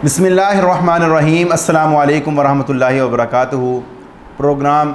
बिस्मिल्लाहिर्रहमानिर्रहीम। अस्सलामु अलैकुम वरहमतुल्लाहि वबरकातुहू। प्रोग्राम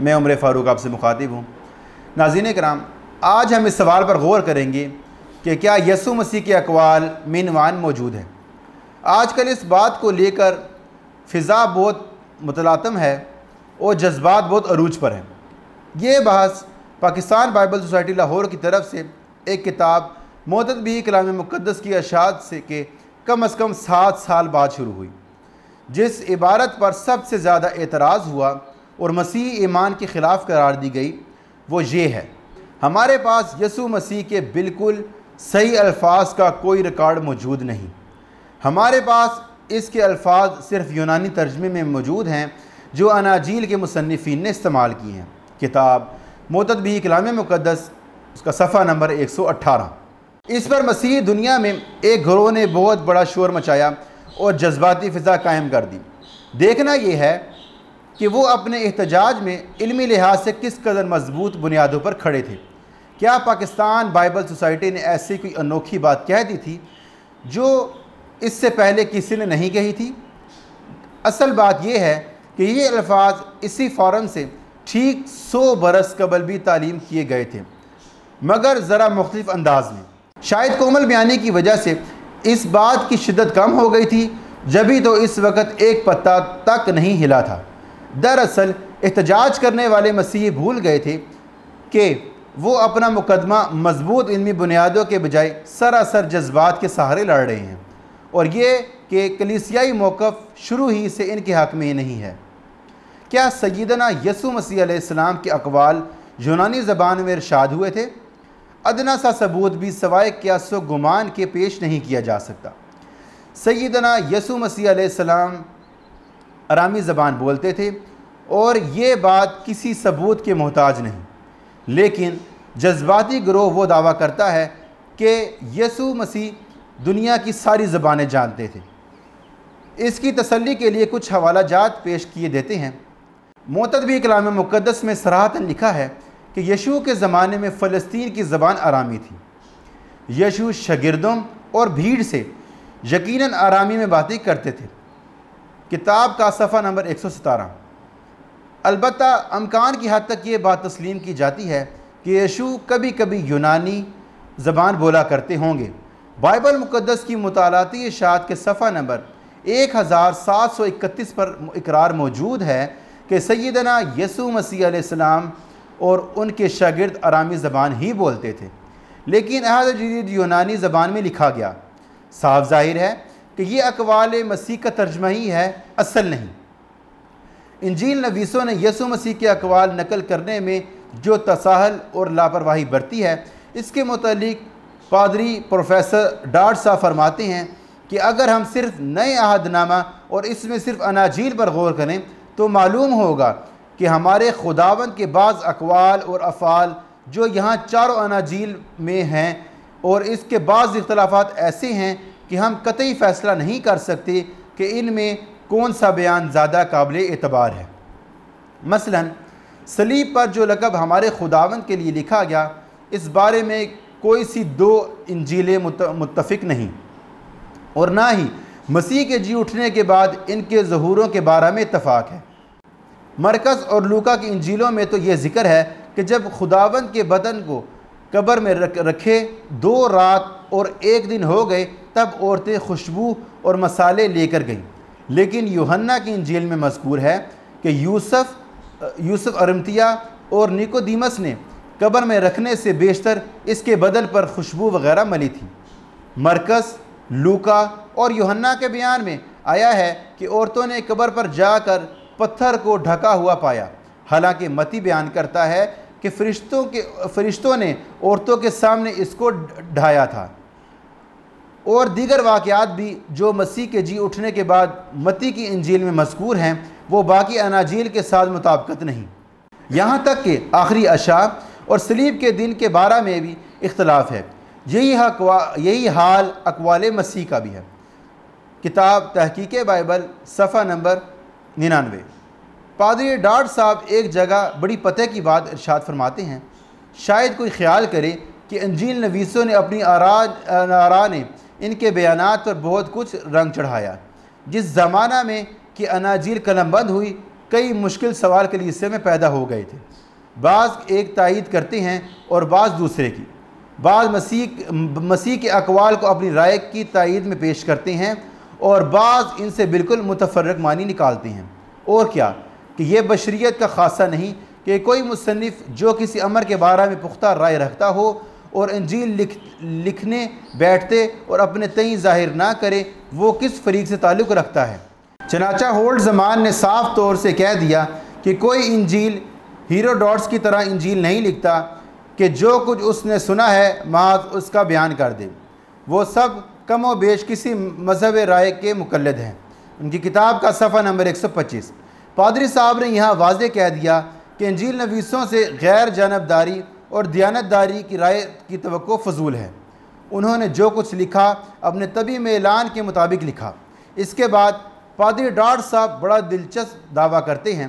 मैं उमर फ़ारूक आपसे मुखातिब हूँ। नाज़रीन कराम, आज हम इस सवाल पर गौर करेंगे कि क्या यीशु मसीह के अक़वाल में ईमान मौजूद है। आजकल इस बात को लेकर फ़िज़ा बहुत मुतलातम है और जज्बात बहुत अरूज पर हैं। ये बहस पाकिस्तान बाइबल सोसाइटी लाहौर की तरफ से एक किताब मोजूद भी कलाम मुक़द्दस की अशात से के कम से कम 7 साल बाद शुरू हुई, जिस इबारत पर सबसे ज़्यादा एतराज़ हुआ और मसीह ईमान के ख़िलाफ़ करार दी गई वो ये है, हमारे पास यीशु मसीह के बिल्कुल सही अल्फाज का कोई रिकॉर्ड मौजूद नहीं। हमारे पास इसके अल्फाज सिर्फ़ यूनानी तर्जमे में मौजूद हैं जो अनाजील के मुसन्निफ़ीन ने इस्तेमाल किए हैं। किताब मोजूद भी कलाम मुक़द्दस, उसका सफ़ा नंबर 118। इस पर मसीह दुनिया में एक गिरोह ने बहुत बड़ा शोर मचाया और जज्बाती फ़िज़ा कायम कर दी। देखना यह है कि वो अपने एहतजाज में इल्मी लिहाज से किस कदर मजबूत बुनियादों पर खड़े थे। क्या पाकिस्तान बाइबल सोसाइटी ने ऐसी कोई अनोखी बात कह दी थी जो इससे पहले किसी ने नहीं कही थी? असल बात यह है कि ये अल्फाज इसी फ़ॉरम से ठीक 100 बरस कबल भी तालीम किए गए थे, मगर ज़रा मुख्तलिफ अंदाज में। शायद कोमल बयानी की वजह से इस बात की शिद्दत कम हो गई थी, जभी तो इस वक्त एक पत्ता तक नहीं हिला था। दरअसल एहतजाज करने वाले मसीही भूल गए थे कि वो अपना मुकदमा मजबूत इल्मी बुनियादों के बजाय सरासर जज्बात के सहारे लड़ रहे हैं, और ये कि कलीसियाई मौक़िफ़ शुरू ही से इनके हक़ में ही नहीं है। क्या सय्यदना यीशु मसीह अलैहिस्सलाम के अक़वाल यूनानी ज़बान में इरशाद हुए थे? अदना सा सबूत भी सवाए क़ियासो गुमान के पेश नहीं किया जा सकता। सय्यदना यीशु मसीह अलैहिस्सलाम अरामी ज़बान बोलते थे और ये बात किसी सबूत के मोहताज नहीं, लेकिन जज्बाती गिरोह वो दावा करता है कि यीशु मसीह दुनिया की सारी ज़बानें जानते थे। इसकी तसल्ली के लिए कुछ हवाला जात पेश किए देते हैं। मोजूद भी कलाम मुक़द्दस में सराहतन लिखा है कि यीशु के ज़माने में फ़लस्तीन की ज़बान आरामी थी। यीशु शागिर्दों और भीड़ से यकीनन आरामी में बातें करते थे। किताब का सफ़ा नंबर 117। अलबत्ता अमकान की हद तक ये बात तस्लीम की जाती है कि यीशु कभी कभी यूनानी ज़बान बोला करते होंगे। बाइबल मुक़द्दस की मुतालाती इशात के सफ़ा नंबर 1731 पर इकरार मौजूद है कि सय्यदना यीशु मसीह अलैहिस्सलाम और उनके शागिर्द अरामी ज़बान ही बोलते थे, लेकिन अहद जदीद यूनानी ज़बान में लिखा गया। साफ ज़ाहिर है कि ये अक़वाल मसीह का तर्जमा ही है, असल नहीं। इंजील नवीसों ने यीशु मसीह के अक़वाल नकल करने में जो तसाहल और लापरवाही बरती है, इसके मुतालिक पादरी प्रोफेसर डार्ट साहब फरमाते हैं कि अगर हम सिर्फ़ नए अहदनामा और इसमें सिर्फ़ अनाजील पर गौर करें तो मालूम होगा कि हमारे खुदावंद के बाज़ अक़वाल और अफ़ाल जो यहाँ चारों अनाजील में हैं, और इसके बाज़ इख्तलाफात ऐसे हैं कि हम कतई फ़ैसला नहीं कर सकते कि इनमें कौन सा बयान ज़्यादा काबिल एतबार है। मसलन सलीब पर जो लक़ब हमारे खुदावंद के लिए लिखा गया, इस बारे में कोई सी 2 इंजीलें मुत्तफ़िक नहीं, और ना ही मसीह के जी उठने के बाद इनके ज़हूरों के बारे में इत्तफ़ाक़ है। मरकज़ और लूका की इंजीलों में तो ये ज़िक्र है कि जब खुदावंद के बदन को कब्र में रखे 2 रात और 1 दिन हो गए, तब औरतें खुशबू और मसाले लेकर गईं। लेकिन यूहन्ना की इंजील में मज़कूर है कि यूसुफ अरमतिया और निकोदीमस ने कब्र में रखने से बेशतर इसके बदल पर खुशबू वगैरह मली थी। मरकज़, लूका और यूहन्ना के बयान में आया है कि औरतों ने कब्र पर जाकर पत्थर को ढका हुआ पाया। हालांकि मती बयान करता है कि फरिश्तों ने औरतों के सामने इसको ढाया था। और दीगर वाक़यात भी जो मसीह के जी उठने के बाद मत्ती की इंजील में मज़कूर हैं वो बाकी अनाजील के साथ मुताबिकत नहीं। यहाँ तक कि आखिरी अशा और सलीब के दिन के बारे में भी इख्तलाफ है। यही हाल अकवाल मसीह का भी है। किताब तहकीक बाइबल सफ़ा नंबर 99। पादरी डॉट साहब एक जगह बड़ी पते की बात इरशाद फरमाते हैं, शायद कोई ख्याल करे कि इंजील नवीसों ने अपनी आरा ने इनके बयानात पर बहुत कुछ रंग चढ़ाया। जिस ज़माना में कि अनाजील कलमबंद हुई, कई मुश्किल सवाल कलीसिया में पैदा हो गए थे। बाज़ एक तायीद करते हैं और बाज़ दूसरे की। बाज़ मसीह के अकवाल को अपनी राय की तायीद में पेश करते हैं और बाज़ इनसे बिल्कुल मुतफर्रक मानी निकालते हैं। और क्या कि यह बशरियत का खासा नहीं कि कोई मुसन्निफ़ जो किसी अमर के बारे में पुख्ता राय रखता हो और इंजील लिखने बैठते और अपने तय ज़ाहिर ना करे, वो किस फरीक से ताल्लुक़ रखता है। चनाचा होल्ड ज़मान ने साफ तौर से कह दिया कि कोई इंजील हीरोडोट्स की तरह इंजील नहीं लिखता कि जो कुछ उसने सुना है महज उसका बयान कर दे। वो सब कम व बेश किसी मजहब राय के मुकल्लद हैं। उनकी किताब का सफ़ा नंबर 125। पादरी साहब ने यहाँ वाज़े कह दिया कि इंजील नवीसों से गैर जानबदारी और दियानतदारी की राय की तवक्को फजूल है। उन्होंने जो कुछ लिखा अपने तबी में ऐलान के मुताबिक लिखा। इसके बाद पादरी डॉट साहब बड़ा दिलचस्प दावा करते हैं।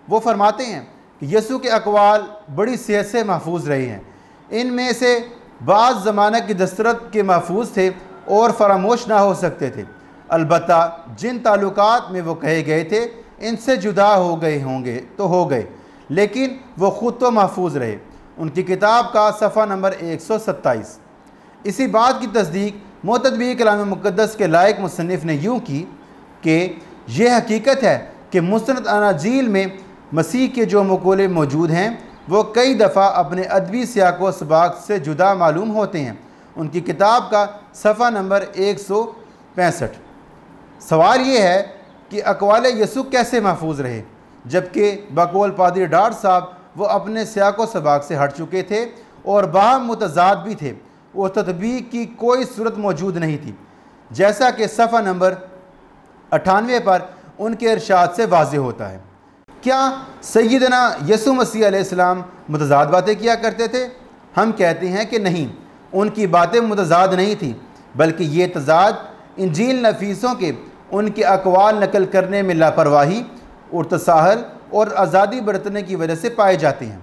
वो फरमाते हैं कि यीशु के अकवाल बड़ी सेहत से महफूज रहे हैं। इनमें से बाज़ ज़माना की दस्तरत के महफूज थे और फरामोश ना हो सकते थे। अलबत्ता जिन ताल्लुकात में वो कहे गए थे इनसे जुदा हो गए होंगे तो हो गए, लेकिन वो ख़ुद तो महफूज रहे। उनकी किताब का सफ़ा नंबर 127। इसी बात की तस्दीक मोतदबी कलाम मुक़द्दस के लायक मुसन्निफ़ ने यूँ की कि यह हकीकत है कि मुस्तनद अनाजील में मसीह के जो मक़ूले मौजूद हैं वो कई दफ़ा अपने अदबी सियाक़ व सबाक़ से जुदा मालूम होते हैं। उनकी किताब का सफ़ा नंबर 165। सवाल ये है कि अक़वाल यीशु कैसे महफूज रहे, जबकि बकौल पादरी डॉट साहब वो अपने सियाक़ व सबाक़ से हट चुके थे और बाहम मुतज़ाद भी थे। वो तत्बीक की कोई सूरत मौजूद नहीं थी, जैसा कि सफ़ा नंबर 98 पर उनके इरशाद से वाज़े होता है। क्या सैयदना यीशु मसीह अलैहिस्सलाम मुतज़ाद बातें किया करते थे? हम कहते हैं कि नहीं, उनकी बातें मुतज़ाद नहीं थी, बल्कि ये तज़ाद इंजील नफीसों के उनके अक़वाल नकल करने में लापरवाही और तसाहल और आज़ादी बरतने की वजह से पाए जाते हैं।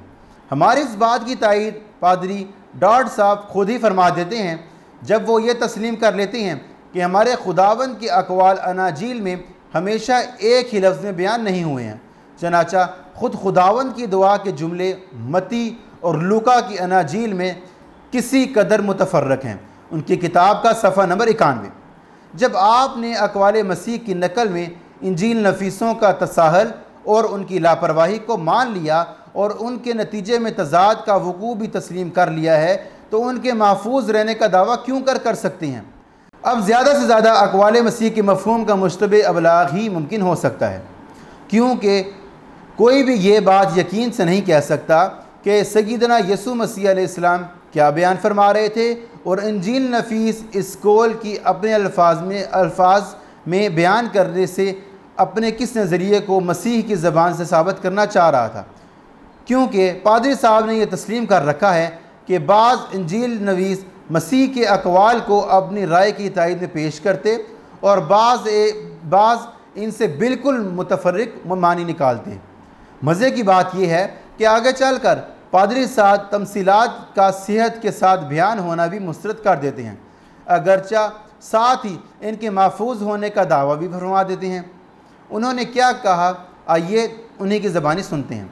हमारी इस बात की तायीद पादरी डॉट साहब खुद ही फरमा देते हैं जब वो ये तस्लीम कर लेते हैं कि हमारे खुदावंद के अक़वाल अनाजील में हमेशा एक ही लफ्ज़ में बयान नहीं हुए हैं। चनाचा ख़ुद खुदावंद की दुआ के जुमले मत्ती और लूका की अनाजील में किसी कदर मुतफर्रक हैं। उनकी किताब का सफ़ा नंबर 91। जब आपने अक़वाल मसीह की नकल में इंजील नफीसों का तसाहल और उनकी लापरवाही को मान लिया और उनके नतीजे में तज़ाद का वक़ू भी तस्लीम कर लिया है, तो उनके महफूज रहने का दावा क्यों कर सकते हैं? अब ज़्यादा से ज़्यादा अक़वाल मसीह के मफ़हूम का मुश्तबे अबलाग ही मुमकिन हो सकता है, क्योंकि कोई भी ये बात यकीन से नहीं कह सकता कि सय्यदना यीशु मसीह अलैहिस्सलाम क्या बयान फरमा रहे थे और इंजील नफीस इस कौल की अपने अल्फाज में बयान करने से अपने किस नज़रिए को मसीह की ज़बान से साबित करना चाह रहा था, क्योंकि पादरी साहब ने यह तस्लीम कर रखा है कि बाज़ इंजील नवीस मसीह के अक़वाल को अपनी राय की तायीद में पेश करते और बाज़ इनसे बिल्कुल मुतफर्रिक मानी निकालते। मज़े की बात यह है कि आगे चल कर पादरी साहब तमसीलात का सेहत के साथ बयान होना भी मुस्तरद कर देते हैं, अगरचा साथ ही इनके महफूज होने का दावा भी फरमा देते हैं। उन्होंने क्या कहा, आइए उन्हीं की ज़बानी सुनते हैं।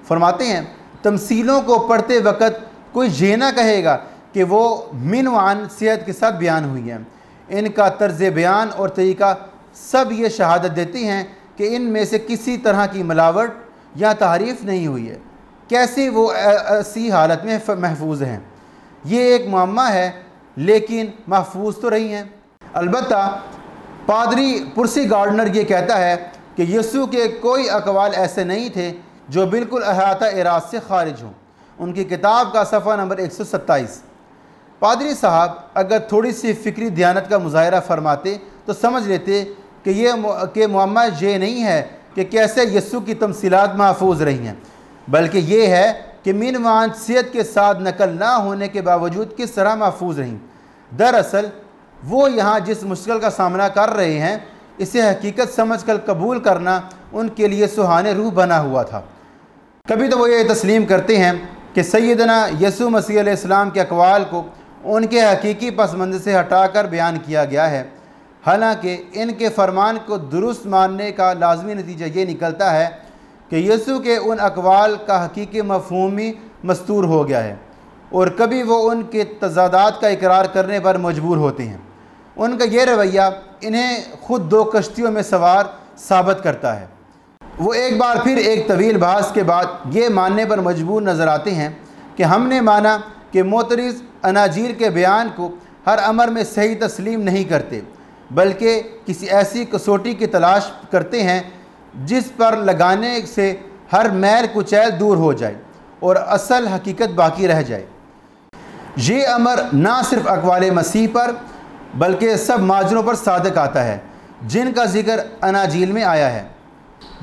फरमाते हैं, तमसीलों को पढ़ते वक़्त कोई ये ना कहेगा कि वो मिनवान सेहत के साथ बयान हुई हैं। इनका तर्ज़ बयान और तरीक़ा सब ये शहादत देती हैं कि इनमें से किसी तरह की मिलावट या तारीफ़ नहीं हुई है। कैसे वो ऐसी हालत में महफूज हैं, ये एक मुअम्मा है, लेकिन महफूज तो रही हैं। अलबत्ता पादरी पुरसी गार्डनर ये कहता है कि यीशु के कोई अक़वाल ऐसे नहीं थे जो बिल्कुल अहाता इराद से खारिज हों। उनकी किताब का सफ़ा नंबर 127। पादरी साहब अगर थोड़ी सी फ़िक्री दियानत का मुजाहरा फरमाते तो समझ लेते कि मुअम्मा ये नहीं है कि कैसे यस्सु की तमसीलात महफूज रही हैं, बल्कि ये है कि मिन वांछियत के साथ नकल ना होने के बावजूद किस तरह महफूज रहीं। दरअसल वो यहाँ जिस मुश्किल का सामना कर रहे हैं, इसे हकीकत समझकर कबूल करना उनके लिए सुहाने रूह बना हुआ था। कभी तो वो ये तस्लीम करते हैं कि सैयदना यीशु मसीह अलैहिस्सलाम के अकवाल को उनके हकीकी पस मंज़र से हटाकर बयान किया गया है, हालांकि इनके फरमान को दुरुस्त मानने का लाजमी नतीजा ये निकलता है कि यीशु के उन अकवाल का हकीकी मफ़हूम ही मस्तूर हो गया है और कभी वो उनके तज़ादात का इकरार करने पर मजबूर होते हैं। उनका ये रवैया इन्हें ख़ुद दो कश्तियों में सवार साबित करता है। वो एक बार फिर एक तवील बहस के बाद ये मानने पर मजबूर नज़र आते हैं कि हमने माना कि मोतरिज़ अनाजील के बयान को हर अमर में सही तस्लीम नहीं करते, बल्कि किसी ऐसी कसौटी की तलाश करते हैं जिस पर लगाने से हर मैल कुचैल दूर हो जाए और असल हकीकत बाकी रह जाए। ये अमर ना सिर्फ अकवाल मसीह पर बल्कि सब माजरों पर सादक आता है जिनका जिक्र अनाजील में आया है।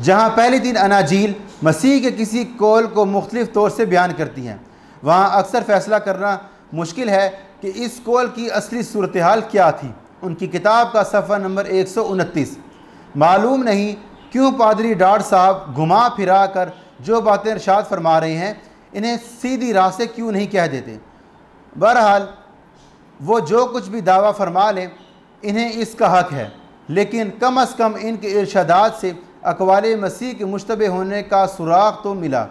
जहाँ पहली 3 अनाजील मसीह के किसी कौल को मुख्तलिफ तौर से बयान करती हैं, वहाँ अक्सर फ़ैसला करना मुश्किल है कि इस कौल की असली सूरत हाल क्या थी। उनकी किताब का सफ़ा नंबर 129। मालूम नहीं क्यों पादरी डाड साहब घुमा फिरा कर जो बातें इरशाद फरमा रहे हैं इन्हें सीधी राह से क्यों नहीं कह देते। बहरहाल वो जो कुछ भी दावा फरमा लें, इन्हें इसका हक़ है, लेकिन कम अज़ कम इनके इरशादात से अकवाल मसीह के मुश्तबे होने का सुराग तो मिला।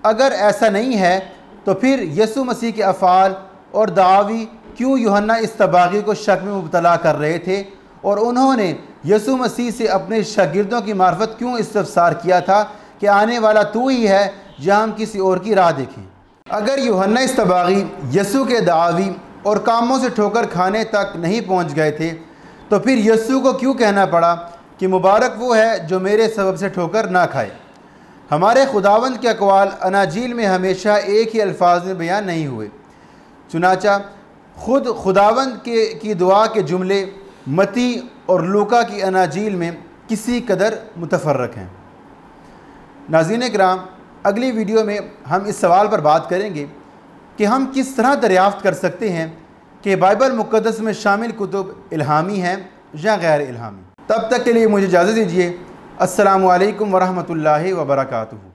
अगर ऐसा नहीं है तो फिर यीशु मसीह के अफ़ाल और दावी क्यों यूहन्ना इस्तबागी को शक में मुब्तला कर रहे थे और उन्होंने यीशु मसीह से अपने शागिर्दों की मार्फत क्यों इस्तफसार किया था कि आने वाला तू ही है या हम किसी और की राह देखें। अगर यूहन्ना इस्तबागी यीशु के दावी और कामों से ठोकर खाने तक नहीं पहुंच गए थे तो फिर यीशु को क्यों कहना पड़ा कि मुबारक वो है जो मेरे सबब से ठोकर ना खाए। हमारे खुदावंद के अकवाल अनाजील में हमेशा एक ही अल्फाज में बयान नहीं हुए, चुनाचा ख़ुद खुदावंद की दुआ के जुमले मती और लूका की अनाजील में किसी कदर मुतफर्रक हैं। नाज़रीन किराम, अगली वीडियो में हम इस सवाल पर बात करेंगे कि हम किस तरह दरियाफ़्त कर सकते हैं कि बाइबल मुक़द्दस में शामिल कुतुब इल्हामी हैं या गैर इल्हामी। तब तक के लिए मुझे इजाज़त दीजिए। अस्सलामु अलैकुम वरहमतुल्लाहि वबरकातुहू।